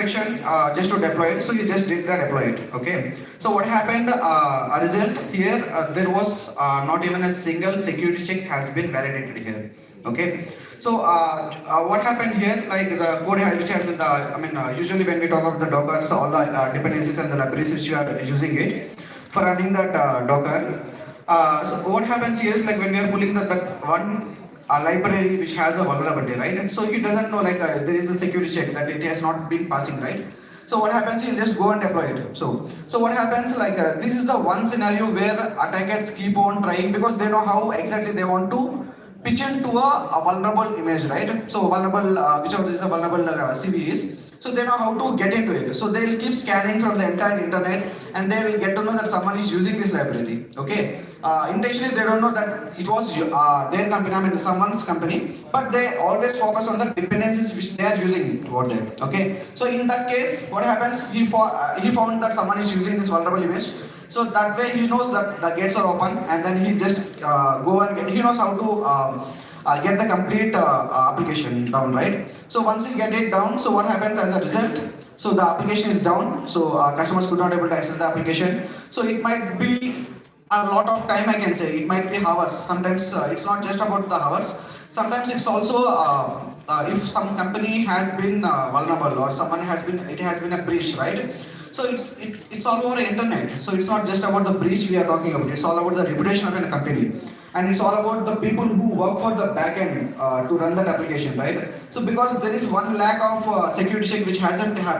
section just to deploy it. So you just did the deploy it. Okay. So what happened? A result here, there was not even a single security check has been validated here. Okay. So what happened here? Like the code which has been the, usually when we talk about the Docker, so all the dependencies and the libraries which you are using it for running that Docker. So what happens here is like when we are pulling that one a library which has a vulnerability, right? So he doesn't know like there is a security check that it has not been passing, right? So what happens? He'll just go and deploy it. So what happens? Like this is the one scenario where attackers keep on trying because they know how exactly they want to pitch into a vulnerable image, right? So vulnerable, whichever is a vulnerable CV is. So they know how to get into it. So they'll keep scanning from the entire internet, and they will get to know that someone is using this library. Okay. Intentionally, they don't know that it was their company, someone's company, but they always focus on the dependencies which they are using toward them. Okay. So in that case, what happens? He found that someone is using this vulnerable image. So that way he knows that the gates are open, and then he just go and he knows how to get the complete application down, right? So once you get it down, so what happens as a result? So the application is down, so customers could not able to access the application. So it might be a lot of time, I can say. It might be hours. Sometimes it's not just about the hours. Sometimes it's also if some company has been vulnerable or someone has been, it has been a breach, right? So it's all over the internet. So it's not just about the breach we are talking about. It's all about the reputation of a company, and it's all about the people who work for the backend to run that application, right? So because there is one lack of security check which hasn't happened.